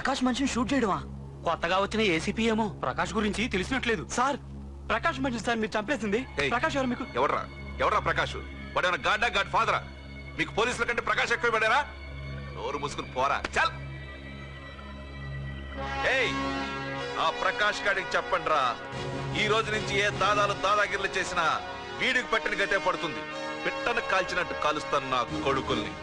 ప్రకాష్ మనిషిని షూట్ చేయడమా? కొత్తగా వచ్చిన ఏసీపీ ఏమో ప్రకాష్ గురించి తెలిసినట్లేదు. సార్ ప్రకాష్ మనిషి సార్ మీరు చంపేసింది. ప్రకాష్ ఎవరు మీకు? ఎవరా ప్రకాష్? వాడేమన్నా గాడ్డా గాడ్ ఫాదరా? మీకు పోలీసుల కంటే ప్రకాష్ ఎక్కువ పడారా? నోరు మూసుకుని పోరా చల్. ఏయ్ ఆ ప్రకాష్ గాడికి చెప్పండిరా, ఈ రోజు నుంచి ఏ దాదాగిర్లు చేసినా వీడికి పట్టిన గతే పడుతుంది. పిట్టను కాల్చినట్టు కాలుస్తాను నా కొడుకుల్ని.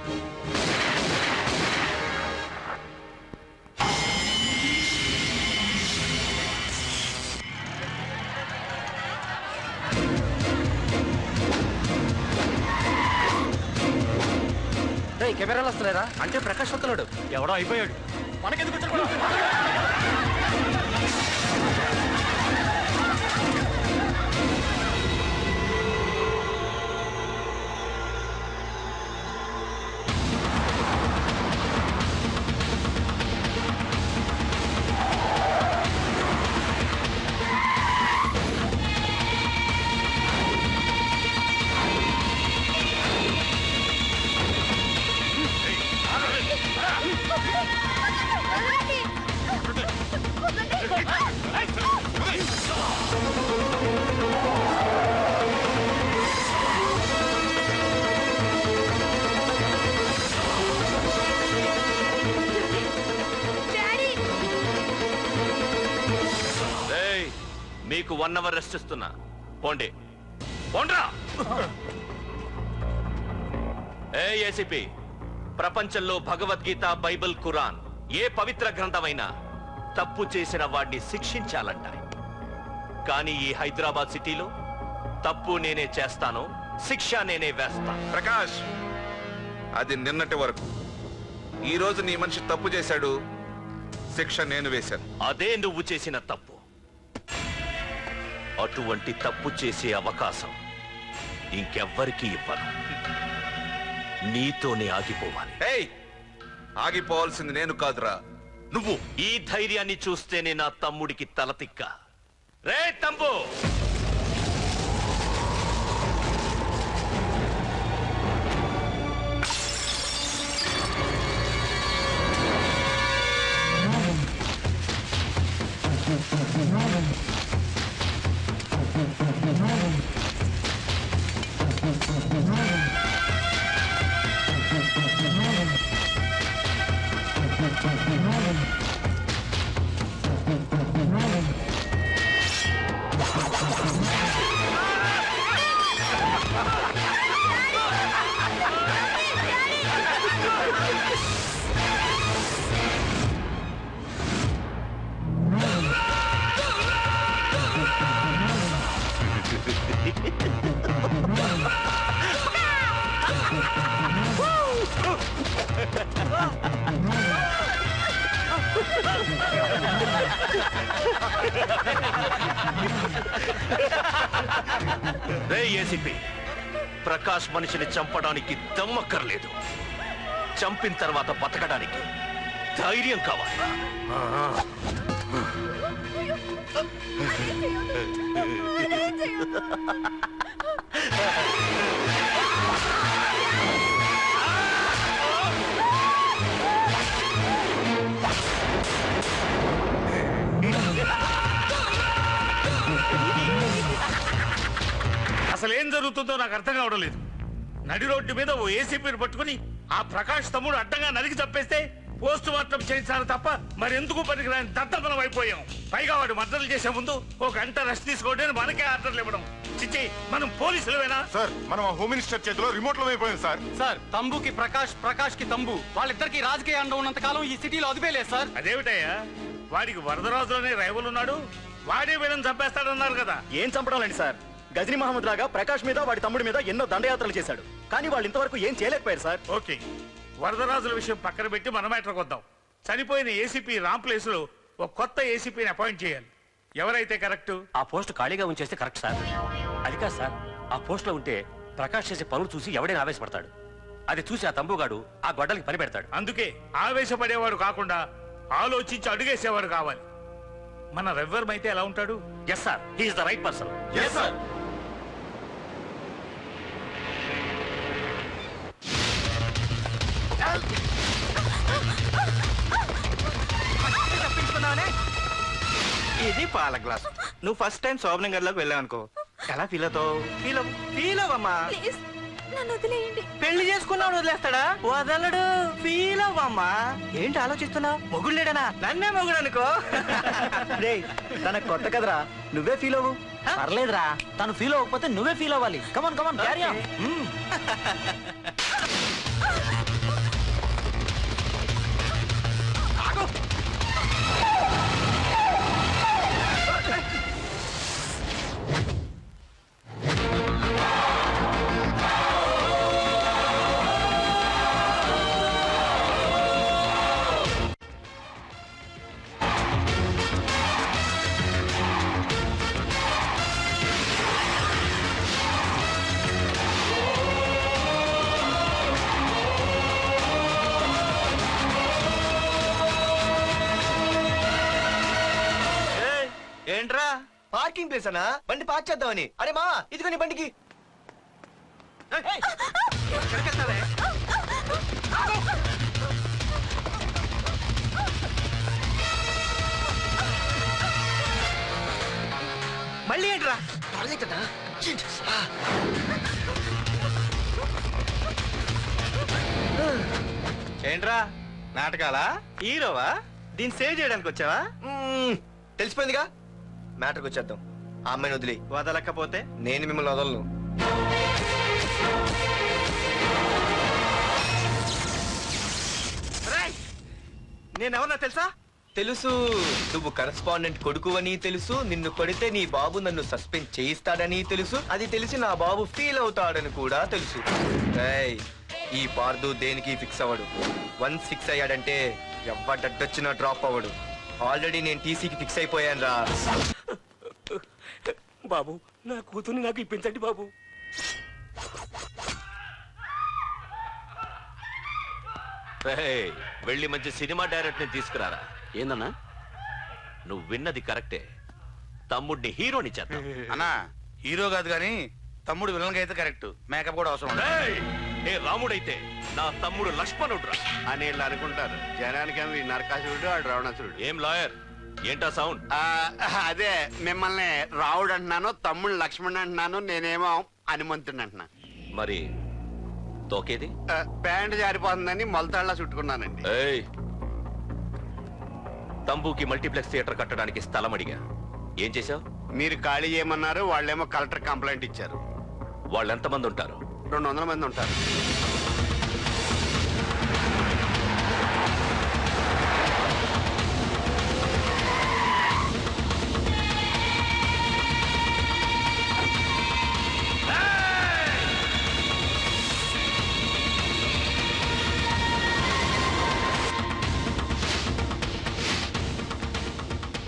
కెమెరాలు వస్తలేరా? అంటే ప్రకాష్ వస్తున్నాడు. ఎవడో అయిపోయాడు. మనకెందుకు మీకు 1 అవర్ రెస్ట్ ఇస్తున్నా. పోండి పోండ్రా. ఏసీపీ, ప్రపంచంలో భగవద్గీత, బైబిల్, ఖురాన్ ఏ పవిత్ర గ్రంథమైనా తప్పు చేసిన వాడిని శిక్షించాలంట. కానీ ఈ హైదరాబాద్ సిటీలో తప్పు నేనే చేస్తాను, శిక్ష నేనే వేస్తా. ప్రకాష్, అది నిన్నటి వరకు. ఈ రోజు నీ మనిషి తప్పు చేశాడు, శిక్ష నేను వేశాను. అదే నువ్వు చేసిన తప్పు. అటువంటి తప్పు చేసే అవకాశం ఇంకెవ్వరికీ ఇవ్వను. నీతోనే ఆగిపోవాలి. ఆగిపోవాల్సింది నేను కాదురా, నువ్వు. ఈ ధైర్యాన్ని చూస్తేనే నా తమ్ముడికి తలతిక్క. రే తమ్ము, రే ఏసీపీ, ప్రకాష్ మనిషిని చంపడానికి దమ్మక్కర్లేదు, చంపిన తర్వాత బతకడానికి ధైర్యం కావాలి. అసలేం జరుగుతుందో నాకు అర్థం కావడం లేదు. నడి రోడ్డు మీద ఓ ఏసీపీని పట్టుకుని ఆ ప్రకాష్ తమ్ముడు అడ్డంగా నరికి చంపేస్తే పోస్ట్ మార్టం చేయించారు తప్ప మరెందుకు పనికిరాని దత్తమనం అయిపోయాం. పైగా వాడు మర్డర్లు చేసే ముందు ఒక గంట రెస్ట్ తీసుకోవడానికి మనకే ఆర్డర్లు ఇవ్వడం. చిచ్చి, మనం పోలీసులవేనా? సార్, మనం హోమ్ మినిస్టర్ చేతిలో రిమోట్ లో అయిపోయింది సార్. సార్, తంబుకి ప్రకాష్, ప్రకాష్ కి తంబు, వాళ్ళిద్దరికి రాజకీయ అండ ఉన్నంత కాలం ఈ సిటీలో అదిపేలేదు సార్. అదేమిటయ్యా, వాడికి వరదరాజులోనే రైవల్ ఉన్నాడు, వాడే వీళ్ళని చంపేస్తాడన్నారు కదా. ఏం చంపడాలండి సార్? గజనీ మహమ్మద్ లాగా ప్రకాష్ మీద వాడి తమ్ముడి మీద ఎన్నో దండయాత్రలు చేశాడు, కానీ వాళ్ళు ఇంతవరకు ఏం చేయలేకపోయారు సార్. ఓకే, వరదరాజుల విషయం పక్కన పెట్టి మన మ్యాటర్కి వద్దాం. చనిపోయిన ఏసీపీ రామ్ ప్లేస్ లో ఒక కొత్త ఏసీపీని అపాయింట్ చేయాలి. ఎవరైతే కరెక్ట్? ఆ పోస్ట్ ఖాళీగా ఉంచేస్తే కరెక్ట్ సార్. అది కాదు సార్, ఆ పోస్ట్ లో ఉంటే ప్రకాష్ చేసే పనులు చూసి ఎవడైనా ఆవేశపడతాడు. అది చూసి ఆ తంబుగాడు ఆ గొడ్డలకి పని పెడతాడు. అందుకే ఆవేశపడేవాడు కాకుండా ఆలోచించి అడుగేసేవాడు కావాలి. మన రెవ్వర్ అయితే ఎలా ఉంటాడు? Yes sir, he is the right person. Yes sir. ఇది పాల గ్లాస్. నువ్వు ఫస్ట్ టైం శోభనం గదిలోకి వెళ్ళావు అనుకో, ఎలా ఫీల్ అవుతావు? ఫీల్ అవ్వమ్మా. ప్లీజ్ నన్ను వదిలేయండి. పెళ్లి చేసుకున్నాడు వదిలేస్తాడా? వదలడు. ఫీల్ అవ్వమ్మా. ఏంటి ఆలోచిస్తున్నావు? మొగుడు లేడనా? నన్నే మొగుడు అనుకో. రేయ్ తనకు కొత్త కదరా, నువ్వే ఫీల్ అవ్వు. పర్లేదురా, తను ఫీల్ అవ్వకపోతే నువ్వే ఫీల్ అవ్వాలి. Come on come on carry on. ఏంట్రా? పార్కింగ్ ప్లేస్ అన్నా, బండి పార్క్ చేద్దామని. అరే మా ఇదిగో నీ బండికి. మళ్ళీ ఏంట్రా? ఏంట్రా నాటకాలా? హీరోవా? దీన్ని సేవ్ చేయడానికి వచ్చావా? తెలిసిపోయిందిగా, మ్యాటర్కి వచ్చేద్దాం. ఆ అమ్మాయిని వదిలి. వదలకపోతే నేను మిమ్మల్ని వదలను. నేనెవరన్నా తెలుసా? తెలుసు, నువ్వు కరెస్పాండెంట్ కొడుకు అని తెలుసు. నిన్ను కొడితే నీ బాబు నన్ను సస్పెండ్ చేయిస్తాడని తెలుసు. అది తెలిసి నా బాబు ఫీల్ అవుతాడని కూడా తెలుసు. ఏయ్, ఈ పార్దు దేనికి ఫిక్స్ అవ్వడు. వన్స్ ఫిక్స్ అయ్యాడంటే ఎవ్వడడ్డొచ్చినా డ్రాప్ అవ్వడు. ఆల్రెడీ నేను టీసీకి ఫిక్స్ అయిపోయాను రా. బాబు, నా కూతుర్ని నాకు ఇప్పించండి బాబు. రేయ్, వెళ్ళి మంచి సినిమా డైరెక్ట్ ని తీసుకురారా. ఏందన్నా? నువ్వు విన్నది కరెక్టే. తమ్ముడిని హీరోని చేద్దాం. అన్నా హీరో కాదు కానీ తమ్ముడు విలన్ అయితే కరెక్ట్. మేకప్ కూడా అవసరం ఉండదు. రేయ్, ఏ రాముడైతే నా తమ్ముడు లక్ష్మణుడు అని వీళ్ళు అనుకుంటారు. జనానికేమో ఈ నరకాసురుడు ఆడు రావణాసురుడు. ఏం లాయర్, ఏంటా సౌండ్? అదే మిమ్మల్ని రావుడు అంటున్నాను, తమ్ముడు లక్ష్మణ్ అంటున్నాను, నేనేమో హనుమంతుడు అంటున్నా. మరి తోకేది? ప్యాంట్ జారిపోతుందని మొలతాళ్ళ చుట్టుకున్నానండి. ఏయ్, తంబుకి మల్టీప్లెక్స్ థియేటర్ కట్టడానికి స్థలం అడిగా. ఏం చేశావు? మీరు ఖాళీ చేయమన్నారు, వాళ్ళేమో కలెక్టర్ కంప్లైంట్ ఇచ్చారు. వాళ్ళు ఎంతమంది ఉంటారు? 200 మంది ఉంటారు.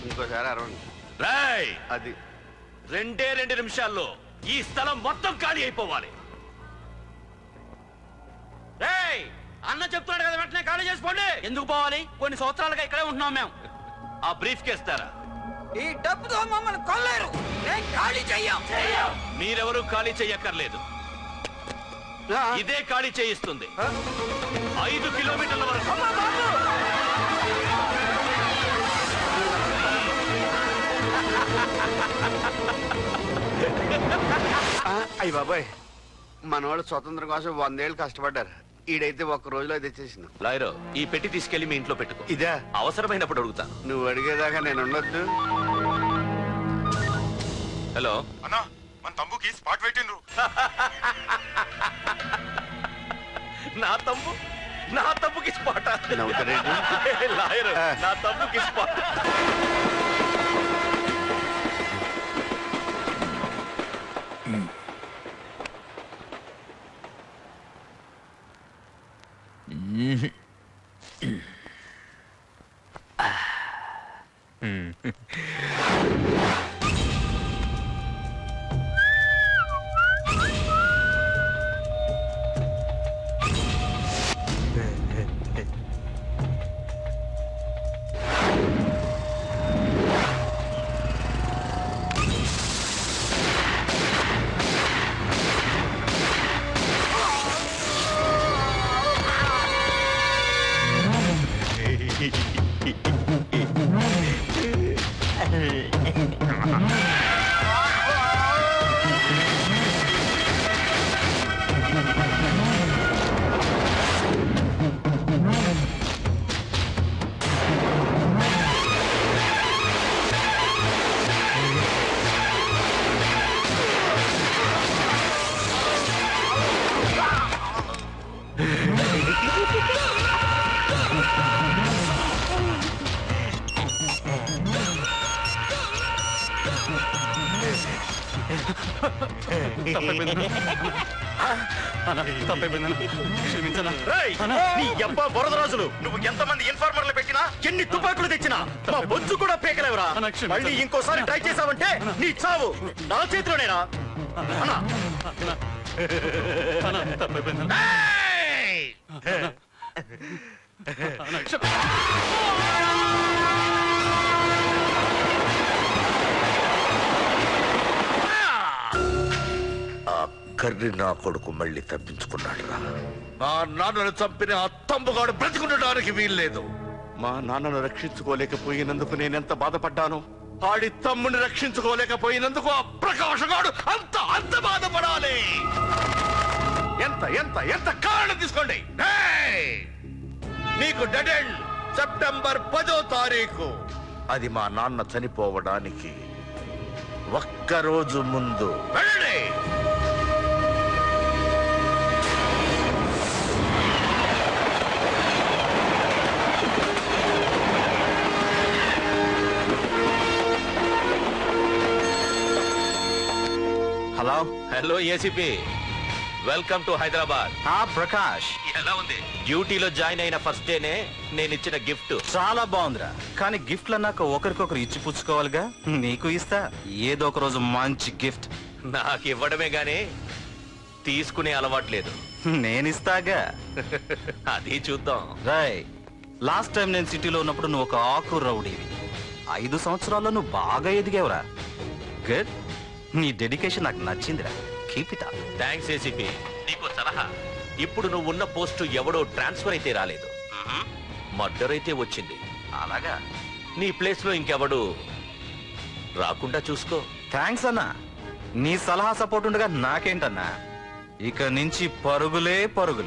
ఇంకోసారి అరవండి. రేయ్, అది 2 నిమిషాల్లో ఈ స్థలం మొత్తం ఖాళీ అయిపోవాలి. రేయ్, అన్న చెప్తున్నాడు కదా, వెంటనే ఖాళీ చేసుకోండి. ఎందుకు పోవాలి? కొన్ని సంవత్సరాలుగా ఇక్కడే ఉంటున్నాం మేము. ఆ బ్రీఫ్ కేస్తారా? ఈ డబ్బుతో మమ్మల్ని కొల్లేరు. నేను ఖాళీ చెయ్యం. మీరెవరూ ఖాళీ చెయ్యక్కర్లేదు. ఇదే ఖాళీ చేయిస్తుంది. 5 కిలోమీటర్ల వరకు. అయ్యి బాబాయ్, మనవాళ్ళు స్వతంత్రం కోసం 100 ఏళ్ళు కష్టపడ్డారు. ఈడైతే ఒక్క రోజులో తెచ్చేసిన. లాయరు, ఈ పెట్టి తీసుకెళ్లి మీ ఇంట్లో పెట్టుకో. ఇదా? అవసరమైనప్పుడు అడుగుతాను. నువ్వు అడిగేదాకా నేను ఉండొద్దు. హలో అన్నా, మన తమ్ముకి స్పాట్ పెట్టిండ్రు. నా తమ్ముకి స్పాట్. నవ్వుతారేంటి? లాయరు, నా తమ్ముకి స్పాట్. రేయ్, నీ యబ్బ వరదరాజులు నువ్వు ఎంతమంది ఇన్ఫార్మర్లు పెట్టినా ఎన్ని తుపాకులు తెచ్చినా మా బొజ్జు కూడా పేకలేవురా. మళ్ళీ ఇంకోసారి ట్రై చేసావంటే నీ చావు నా చేతిలోనేరా. అన్నా, కర్రి నా కొడుకు మళ్ళీ తప్పించుకున్నాడు రా. మా నాన్నను చంపిన ఆ తంబుగాడు బ్రతికుండడానికి వీల్లేదు. మా నాన్నను రక్షించుకోలేకపోయినందుకు నేనెంత బాధపడ్డాను, ఆడి తమ్ముని రక్షించుకోలేకపోయినందుకు ఆ ప్రకాశగాడు అంత బాధపడాలి. ఎంత ఎంత ఎంత కారణం తీసుకోండి. నీకు డెడ్ ఎండ్ సెప్టెంబర్ 10వ తారీఖు. అది మా నాన్న చనిపోవడానికి ఒక్కరోజు ముందు. వెళ్ళండి. Hello. Hello ACP, welcome to Hyderabad. Prakash, ఎలా ఉంది? డ్యూటీలో జాయిన్ అయిన ఫస్ట్ డేనే నేను ఇచ్చిన గిఫ్ట్. చాలా బాగుందిరా. కానీ గిఫ్ట్లు అన్నాక ఒకరికొకరు ఇచ్చి పుచ్చుకోవాలిగా. నీకు ఇస్తా ఏదో ఒక రోజు మంచి గిఫ్ట్. నాకు ఇవ్వడమే గానీ తీసుకునే అలవాట్లేదు. నేనిస్తాగా. అది చూద్దాం. రాయ్, లాస్ట్ టైం నేను సిటీలో ఉన్నప్పుడు నువ్వు ఒక ఆకు రౌడీవి. 5 సంవత్సరాల్లో నువ్వు బాగా ఎదిగావురా. గుడ్. నీ డెడికేషన్ నాకు నచ్చిందిరా. Keep it up. Thanks ACP. నీకు సలహా, ఇప్పుడు నువ్వు ఉన్న పోస్టు ఎవడో ట్రాన్స్ఫర్ అయితే రాలేదు, మర్డర్ అయితే వచ్చింది. అలాగా? నీ ప్లేస్ లో ఇంకెవడు రాకుండా చూసుకో. థ్యాంక్స్ అన్నా. నీ సలహా సపోర్ట్ ఉండగా నాకేంటన్నా. ఇక నుంచి పరుగులే పరుగులు.